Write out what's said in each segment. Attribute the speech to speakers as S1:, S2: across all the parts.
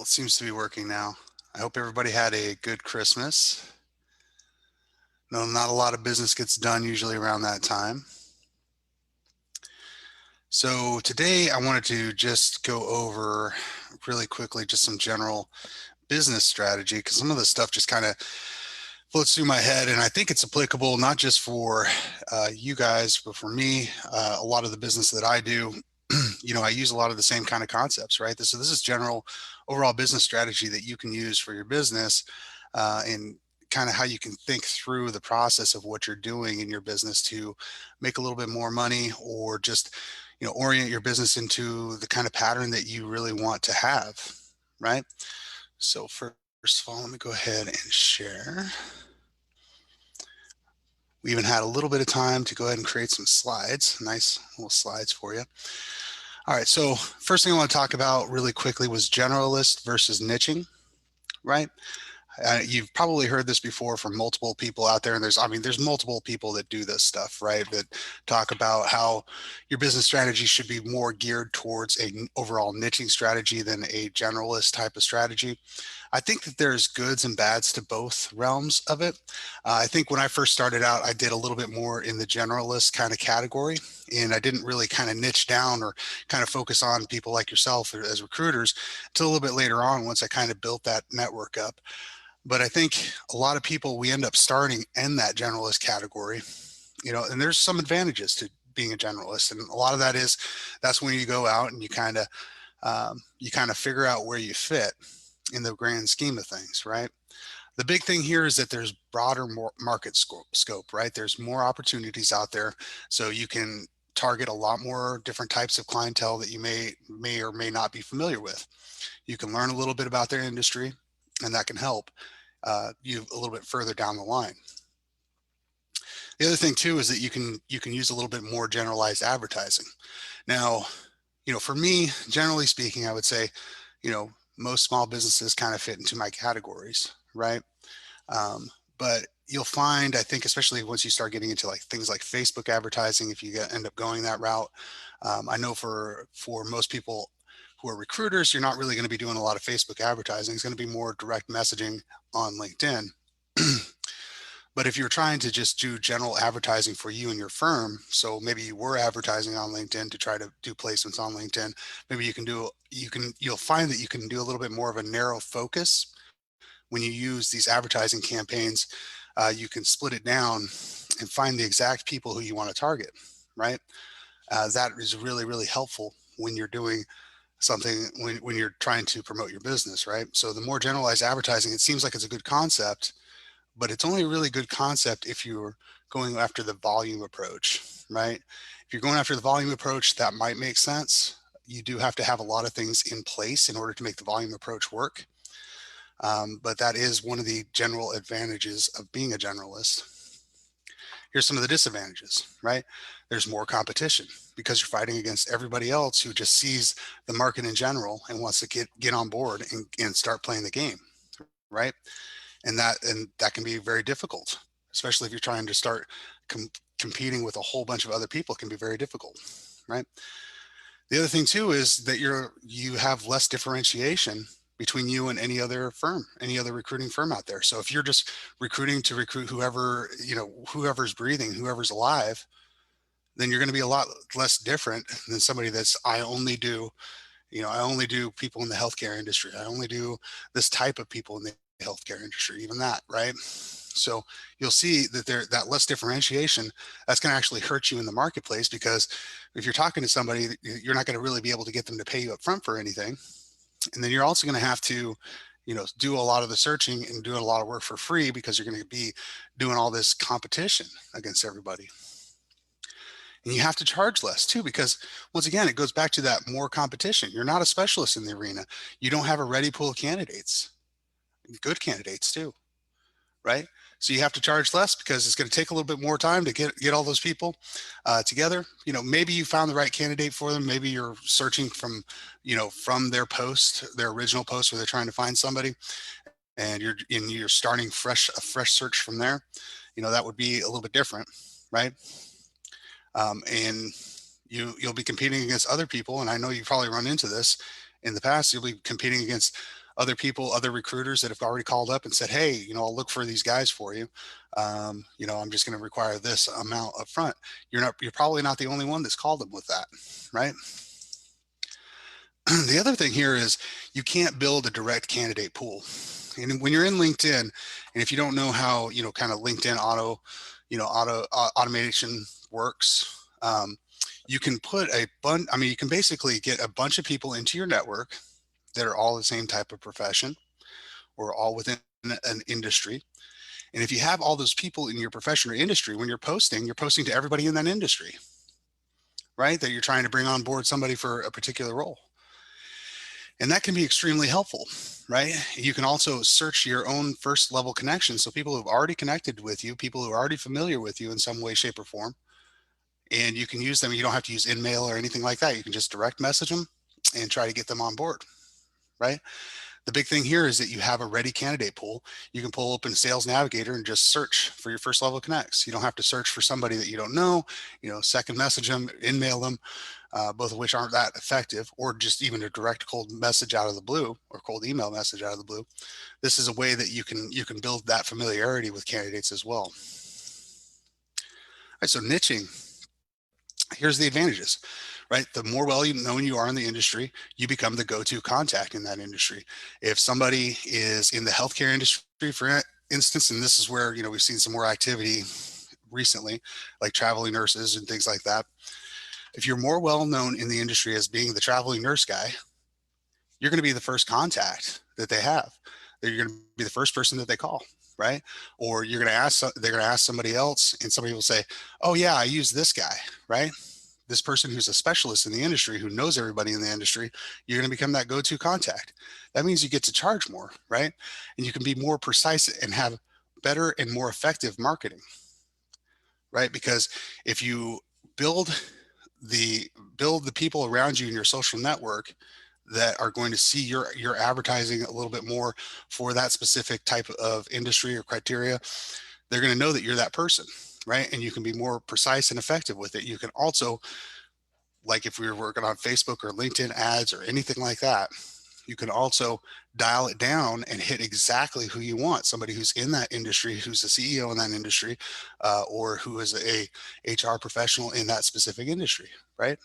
S1: Well, it seems to be working now. I hope everybody had a good Christmas. No, not a lot of business gets done usually around that time. So today I wanted to just go over really quickly just some general business strategy because some of the stuff just kind of floats through my head, and I think it's applicable not just for you guys, but for me. A lot of the business that I do, I use a lot of the same kind of concepts, right? So this is general overall business strategy that you can use for your business, and kind of how you can think through the process of what you're doing in your business to make a little bit more money, or just orient your business into the kind of pattern that you really want to have, right? So first of all, let me go ahead and share. We even had a little bit of time to go ahead and create some slides, nice little slides for you. All right, so first thing I want to talk about really quickly was generalist versus niching, right? You've probably heard this before from multiple people out there, and there's multiple people that do this stuff, right? That talk about how your business strategy should be more geared towards an overall niching strategy than a generalist type of strategy. I think that there's goods and bads to both realms of it. I think when I first started out, I did a little bit more in the generalist kind of category, and I didn't really kind of niche down or kind of focus on people like yourself as recruiters until a little bit later on, once I kind of built that network up. But I think a lot of people, we end up starting in that generalist category, and there's some advantages to being a generalist. And a lot of that is, that's when you go out and you kind of figure out where you fit in the grand scheme of things, right? The big thing here is that there's broader market scope, right? There's more opportunities out there, so you can target a lot more different types of clientele that you may or may not be familiar with. You can learn a little bit about their industry, and that can help you a little bit further down the line. The other thing too is that you can use a little bit more generalized advertising. Now, for me, generally speaking, I would say, most small businesses kind of fit into my categories, right? But you'll find, I think, especially once you start getting into like things like Facebook advertising, if you end up going that route, I know for most people who are recruiters, you're not really going to be doing a lot of Facebook advertising. It's going to be more direct messaging on LinkedIn. But if you're trying to just do general advertising for you and your firm, so maybe you were advertising on LinkedIn to try to do placements on LinkedIn, maybe you'll find that you can do a little bit more of a narrow focus when you use these advertising campaigns. You can split it down and find the exact people who you want to target, right? That is really, really helpful when you're doing something, when you're trying to promote your business, right? So the more generalized advertising, it seems like it's a good concept, but it's only a really good concept if you're going after the volume approach, right? If you're going after the volume approach, that might make sense. You do have to have a lot of things in place in order to make the volume approach work. But that is one of the general advantages of being a generalist. Here's some of the disadvantages, right? There's more competition because you're fighting against everybody else who just sees the market in general and wants to get on board and start playing the game, right? And that can be very difficult, especially if you're trying to start competing with a whole bunch of other people. It can be very difficult, right? The other thing too is that you have less differentiation between you and any other firm, any other recruiting firm out there. So if you're just recruiting to recruit whoever, whoever's breathing, whoever's alive, then you're going to be a lot less different than somebody I only do people in the healthcare industry. I only do this type of people in the healthcare industry, even that, right? So you'll see that that less differentiation, that's going to actually hurt you in the marketplace, because if you're talking to somebody, you're not going to really be able to get them to pay you up front for anything. And then you're also going to have to, do a lot of the searching and doing a lot of work for free, because you're going to be doing all this competition against everybody. And you have to charge less too, because once again, it goes back to that more competition. You're not a specialist in the arena. You don't have a ready pool of candidates, good candidates too, right? So you have to charge less because it's going to take a little bit more time to get all those people together. Maybe you found the right candidate for them. Maybe you're searching from their post, their original post where they're trying to find somebody, and you're starting a fresh search from there. That would be a little bit different, right? And you'll be competing against other people. And I know you probably run into this in the past. You'll be competing against other people, other recruiters that have already called up and said, hey, you know, I'll look for these guys for you. You know, I'm just going to require this amount up front. You're probably not the only one that's called them with that, right? The other thing here is you can't build a direct candidate pool. And when you're in LinkedIn, and if you don't know how, you know, kind of LinkedIn automation works, you can put a bunch, I mean, you can basically get a bunch of people into your network that are all the same type of profession or all within an industry. And if you have all those people in your profession or industry, when you're posting to everybody in that industry, right? That you're trying to bring on board somebody for a particular role. And that can be extremely helpful, right? You can also search your own first level connections. So people who've already connected with you, people who are already familiar with you in some way, shape, or form, and you can use them. You don't have to use InMail or anything like that. You can just direct message them and try to get them on board, right? The big thing here is that you have a ready candidate pool. You can pull open Sales Navigator and just search for your first level connects. You don't have to search for somebody that you don't know, you know, second message them, InMail them, both of which aren't that effective, or just even a direct cold message out of the blue or cold email message out of the blue. This is a way that you can build that familiarity with candidates as well. All right, so niching, here's the advantages, right? The more well known you are in the industry, you become the go-to contact in that industry. If somebody is in the healthcare industry, for instance, and this is where, you know, we've seen some more activity recently, like traveling nurses and things like that. If you're more well known in the industry as being the traveling nurse guy, you're going to be the first contact that they have. You're going to be the first person that they call, right? Or you're going to ask, they're going to ask somebody else, and somebody will say, oh yeah, I use this guy, right? This person who's a specialist in the industry, who knows everybody in the industry, you're going to become that go-to contact. That means you get to charge more, right? And you can be more precise and have better and more effective marketing, right? Because if you build the people around you in your social network that are going to see your advertising a little bit more for that specific type of industry or criteria, they're going to know that you're that person, right? And you can be more precise and effective with it. You can also, like if we were working on Facebook or LinkedIn ads or anything like that, you can also dial it down and hit exactly who you want. Somebody who's in that industry, who's a CEO in that industry, or who is a HR professional in that specific industry, right?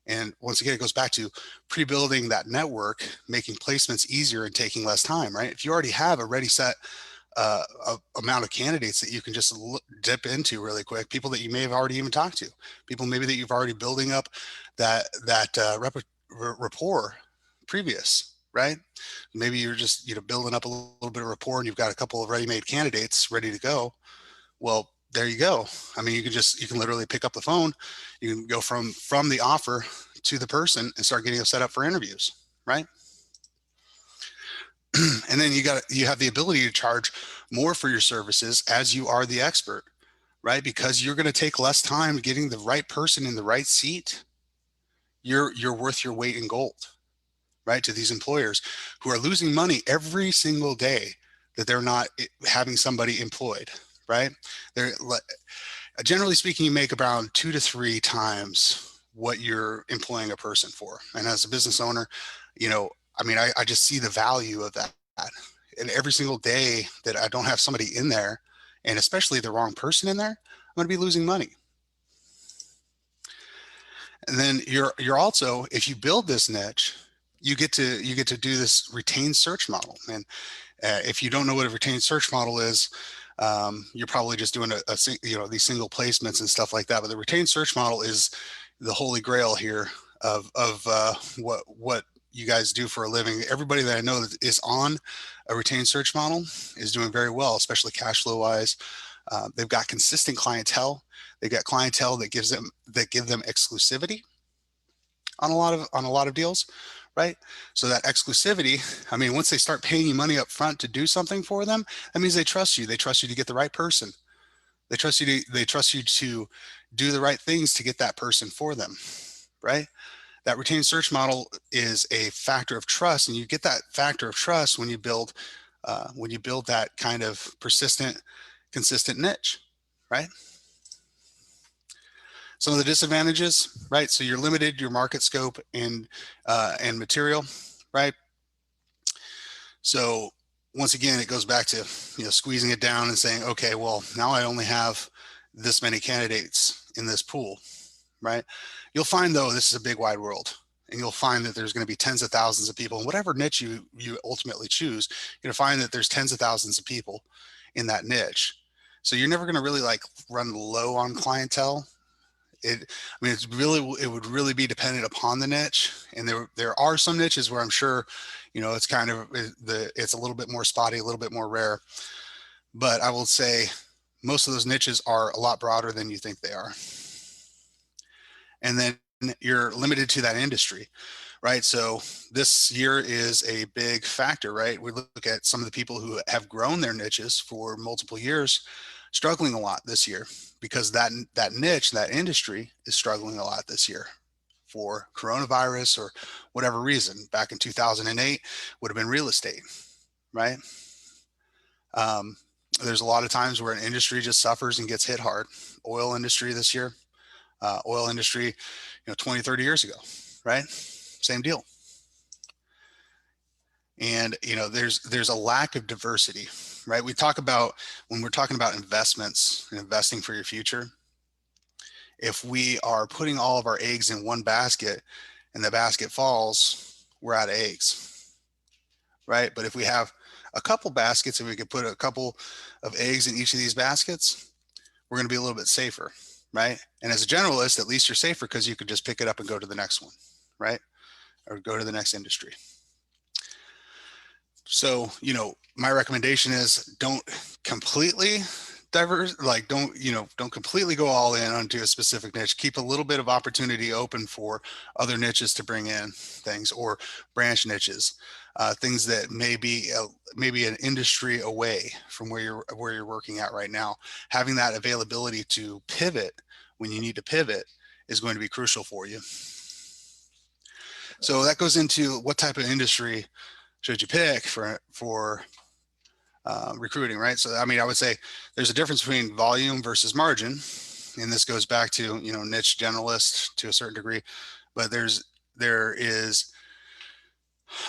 S1: And once again, it goes back to pre-building that network, making placements easier and taking less time, right? If you already have a ready set amount of candidates that you can just dip into really quick, people that you may have already even talked to, people maybe that you've already building up that rapport previous, right? Maybe you're just, you know, building up a little bit of rapport and you've got a couple of ready-made candidates ready to go. Well, there you go. I mean, you can literally pick up the phone, you can go from the offer to the person and start getting them set up for interviews, right? And then you have the ability to charge more for your services as you are the expert, right? Because you're going to take less time getting the right person in the right seat. You're worth your weight in gold, right? To these employers who are losing money every single day that they're not having somebody employed, right? They're generally speaking, you make around 2 to 3 times what you're employing a person for. And as a business owner, you know, I mean, I just see the value of that. And every single day that I don't have somebody in there, and especially the wrong person in there, I'm going to be losing money. And then you're also, if you build this niche, you get to do this retained search model. And if you don't know what a retained search model is, you're probably just doing these single placements and stuff like that. But the retained search model is the holy grail here of what you guys do for a living. Everybody that I know that is on a retained search model is doing very well, especially cash flow wise. They've got consistent clientele. They've got clientele that give them exclusivity on a lot of deals, right? So that exclusivity, I mean, once they start paying you money up front to do something for them, that means they trust you. They trust you to get the right person. They trust you to do the right things to get that person for them, right? That retained search model is a factor of trust, and you get that factor of trust when you build that kind of persistent, consistent niche, right? Some of the disadvantages, right? So you're limited your market scope and material, right? So once again, it goes back to, squeezing it down and saying, okay, well, now I only have this many candidates in this pool, right? You'll find though, this is a big wide world, and you'll find that there's going to be tens of thousands of people in whatever niche you ultimately choose. You're going to find that there's tens of thousands of people in that niche. So you're never going to really like run low on clientele. It would really be dependent upon the niche. And there are some niches where I'm sure, it's kind of it's a little bit more spotty, a little bit more rare. But I will say most of those niches are a lot broader than you think they are. And then you're limited to that industry, right? So this year is a big factor, right? We look at some of the people who have grown their niches for multiple years, struggling a lot this year because that niche, that industry is struggling a lot this year for coronavirus or whatever reason. Back in 2008 would have been real estate, right? There's a lot of times where an industry just suffers and gets hit hard. Oil industry this year, oil industry, 20, 30 years ago, right? Same deal. And, there's a lack of diversity, right? We talk about, when we're talking about investments and investing for your future, if we are putting all of our eggs in one basket and the basket falls, we're out of eggs, right? But if we have a couple baskets and we could put a couple of eggs in each of these baskets, we're going to be a little bit safer, right? And as a generalist, at least you're safer because you could just pick it up and go to the next one, right? Or go to the next industry. So, my recommendation is don't completely diverse, like don't completely go all in onto a specific niche. Keep a little bit of opportunity open for other niches to bring in things, or branch niches, things that may be maybe an industry away from where you're working at right now. Having that availability to pivot when you need to pivot is going to be crucial for you. So that goes into what type of industry should you pick for recruiting, right? So, I would say there's a difference between volume versus margin. And this goes back to, niche generalist to a certain degree, but there is,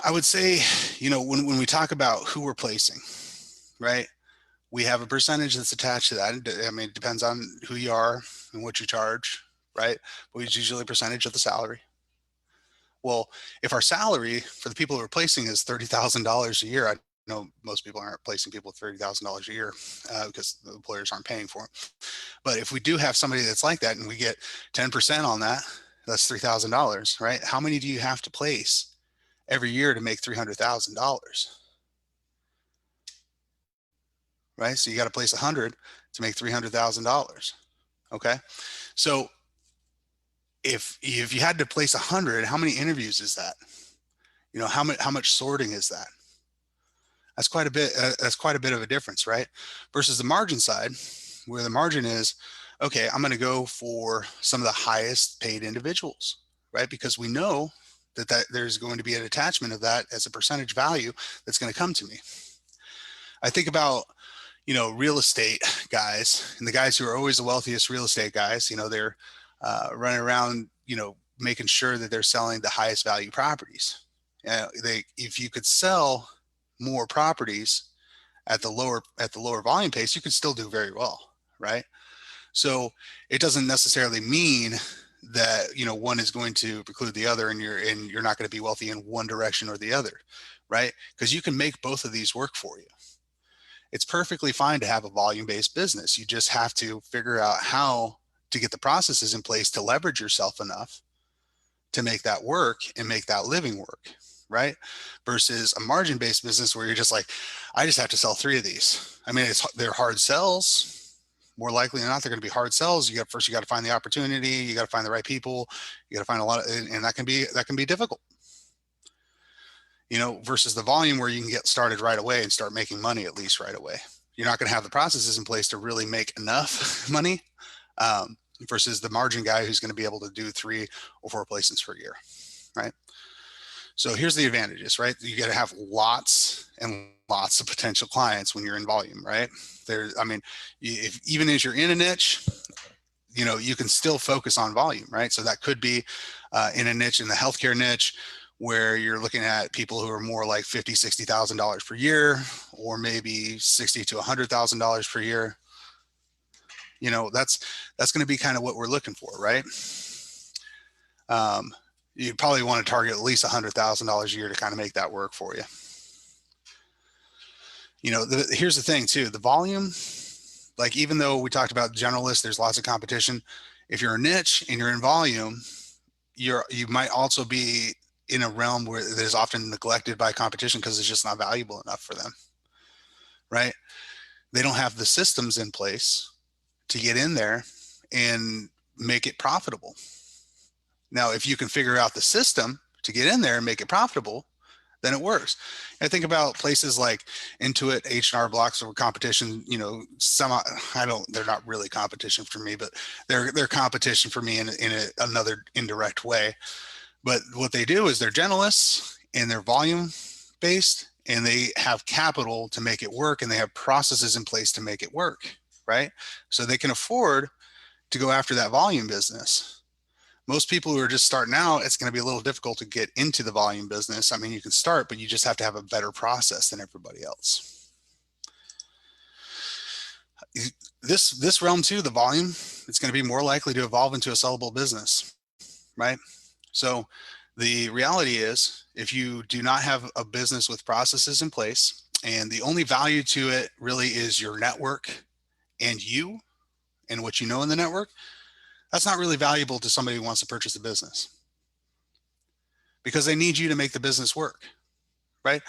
S1: I would say, when we talk about who we're placing, right? We have a percentage that's attached to that. It depends on who you are and what you charge, right? But it's usually a percentage of the salary. Well, if our salary for the people who are placing is $30,000 a year, I know most people aren't placing people with $30,000 a year because the employers aren't paying for them. But if we do have somebody that's like that and we get 10% on that, that's $3,000, right? How many do you have to place every year to make $300,000? Right? So you got to place 100 to make $300,000. Okay. So if you had to place 100, how many interviews is that? How much sorting is that? That's quite a bit. That's quite a bit of a difference, right? Versus the margin side, where the margin is, okay, I'm going to go for some of the highest paid individuals, right? Because we know that there's going to be an attachment of that as a percentage value that's going to come to me. I think about, real estate guys, and the guys who are always the wealthiest real estate guys, they're running around, making sure that they're selling the highest value properties. If you could sell more properties at the lower volume pace, you could still do very well, right? So it doesn't necessarily mean that one is going to preclude the other, and you're not going to be wealthy in one direction or the other, right? Because you can make both of these work for you. It's perfectly fine to have a volume-based business. You just have to figure out how to get the processes in place to leverage yourself enough to make that work and make that living work, right? Versus a margin-based business where you're just like, I just have to sell 3 of these. They're hard sells. More likely than not, they're going to be hard sells. You got to find the opportunity. You got to find the right people. You got to find a lot of, and that can be difficult. Versus the volume where you can get started right away and start making money at least right away. You're not going to have the processes in place to really make enough money. Versus the margin guy who's going to be able to do 3 or 4 placements per year, right? So here's the advantages, right? You got to have lots and lots of potential clients when you're in volume, right? Even as you're in a niche, you can still focus on volume, right? So that could be in a niche, in the healthcare niche, where you're looking at people who are more like $50,000, $60,000 per year, or maybe $60,000 to $100,000 per year. You know, that's going to be kind of what we're looking for, right? You probably want to target at least $100,000 a year to kind of make that work for you. You know, here's the thing too, the volume, like even though we talked about generalists, there's lots of competition. If you're a niche and you're in volume, you might also be in a realm where that is often neglected by competition because it's just not valuable enough for them, right? They don't have the systems in place to get in there and make it profitable. Now, if you can figure out the system to get in there and make it profitable, then it works. I think about places like Intuit, H&R Blocks, or competition, you know, they're not really competition for me, but they're competition for me in another indirect way. But what they do is they're generalists and they're volume based, and they have capital to make it work, and they have processes in place to make it work, right? So they can afford to go after that volume business. Most people who are just starting out, it's going to be a little difficult to get into the volume business. I mean, you can start, but you just have to have a better process than everybody else. This realm too, the volume, it's going to be more likely to evolve into a sellable business, right? So the reality is, if you do not have a business with processes in place, and the only value to it really is your network and you and what you know in the network, that's not really valuable to somebody who wants to purchase a business, because they need you to make the business work, right?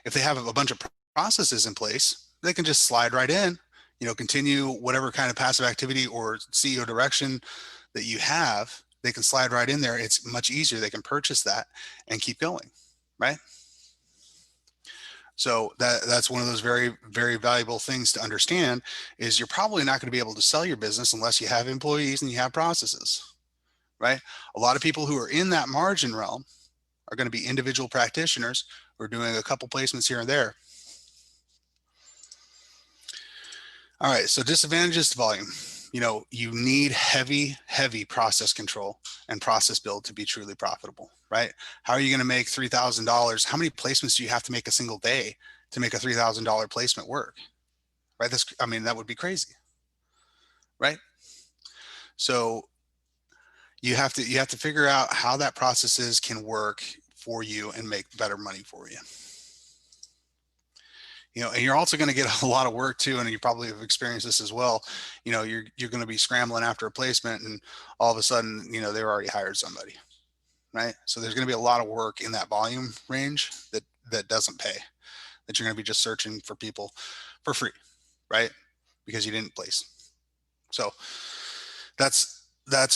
S1: If they have a bunch of processes in place, they can just slide right in, you know, continue whatever kind of passive activity or CEO direction that you have. They can slide right in there. It's much easier. They can purchase that and keep going, right? So that's one of those very, very valuable things to understand, is you're probably not going to be able to sell your business unless you have employees and you have processes, right? A lot of people who are in that margin realm are going to be individual practitioners who are doing a couple placements here and there. All right, so disadvantages to volume. You know, you need heavy process control and process build to be truly profitable, right? How are you going to make $3,000? How many placements do you have to make a single day to make a $3,000 placement work, right? I mean, that would be crazy, right? So you have to figure out how that processes can work for you and make better money for you. You know, and you're also going to get a lot of work too, and you probably have experienced this as well. You know, you're going to be scrambling after a placement, and all of a sudden, you know, they've already hired somebody, right? So there's going to be a lot of work in that volume range that doesn't pay, that you're going to be just searching for people for free, right? Because you didn't place. So that's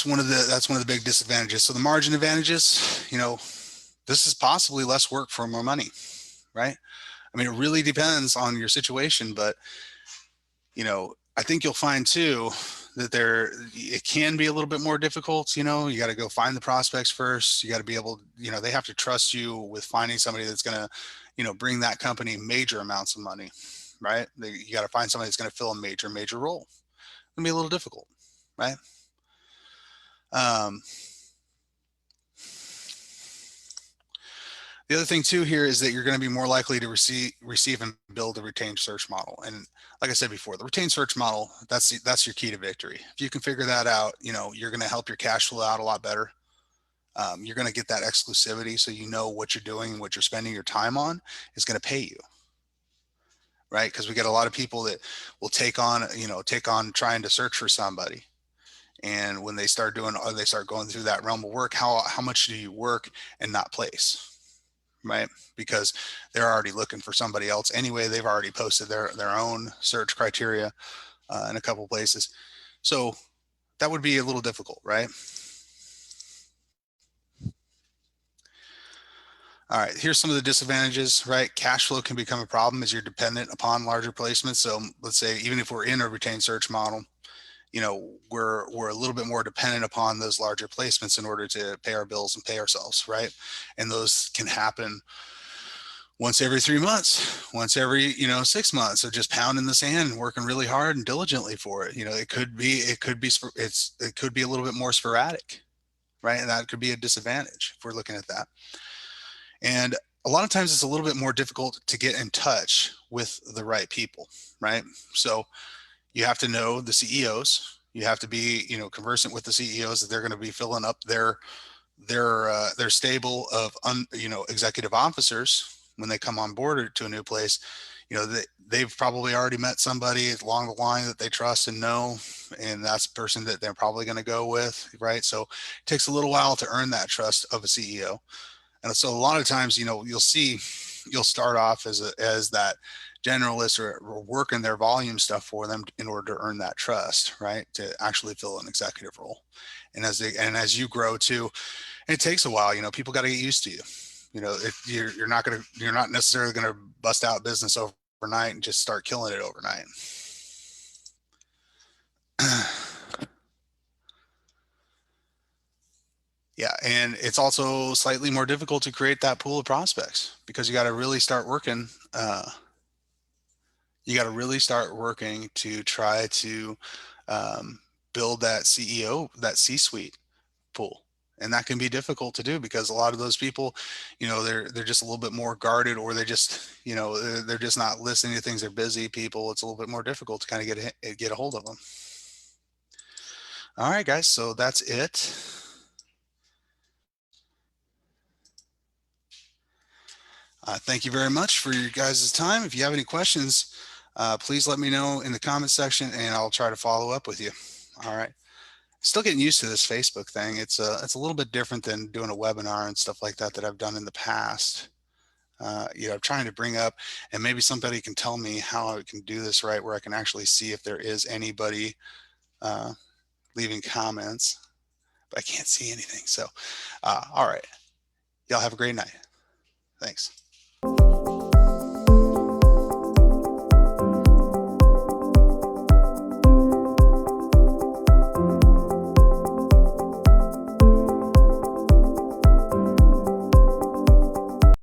S1: one of the big disadvantages. So the margin advantages, you know, this is possibly less work for more money, right? I mean, it really depends on your situation, but, you know, I think you'll find too that it can be a little bit more difficult. You know, you got to go find the prospects first. You got to be able, you know, they have to trust you with finding somebody that's going to, you know, bring that company major amounts of money, right? You got to find somebody that's going to fill a major role. It's going to be a little difficult, right? The other thing too here is that you're going to be more likely to receive and build a retained search model. And like I said before, the retained search model, that's your key to victory. If you can figure that out, you know, you're going to help your cash flow out a lot better. You're going to get that exclusivity, so you know what you're doing and what you're spending your time on is going to pay you, right? Because we get a lot of people that will take on trying to search for somebody. And when they start going through that realm of work, how much do you work and not place? Right? Because they're already looking for somebody else anyway. They've already posted their own search criteria in a couple places. So that would be a little difficult, right? All right, here's some of the disadvantages, right? Cash flow can become a problem as you're dependent upon larger placements. So let's say even if we're in a retained search model, you know, we're a little bit more dependent upon those larger placements in order to pay our bills and pay ourselves, right? And those can happen once every 3 months, once every, 6 months of just pounding the sand and working really hard and diligently for it. You know, it could be a little bit more sporadic, right? And that could be a disadvantage if we're looking at that. And a lot of times it's a little bit more difficult to get in touch with the right people, right? So you have to know the CEOs. You have to be, conversant with the CEOs that they're going to be filling up their stable of executive officers when they come on board to a new place. They've probably already met somebody along the line that they trust and know, and that's the person that they're probably going to go with, right? So it takes a little while to earn that trust of a CEO. And so a lot of times, you'll start off as that generalist or working their volume stuff for them in order to earn that trust, right? To actually fill an executive role. And as you grow too, it takes a while, people got to get used to you. You're not necessarily going to bust out business overnight and just start killing it overnight. Yeah, and it's also slightly more difficult to create that pool of prospects because you got to really start working. You got to really start working to try to build that CEO, that C-suite pool. And that can be difficult to do because a lot of those people, they're just a little bit more guarded, or they just, they're just not listening to things. They're busy people. It's a little bit more difficult to kind of get a hold of them. All right, guys. So that's it. Thank you very much for your guys' time. If you have any questions, please let me know in the comment section and I'll try to follow up with you. All right. Still getting used to this Facebook thing. It's a little bit different than doing a webinar and stuff like that I've done in the past. I'm trying to bring up, and maybe somebody can tell me how I can do this right, where I can actually see if there is anybody leaving comments, but I can't see anything. So, all right. Y'all have a great night. Thanks.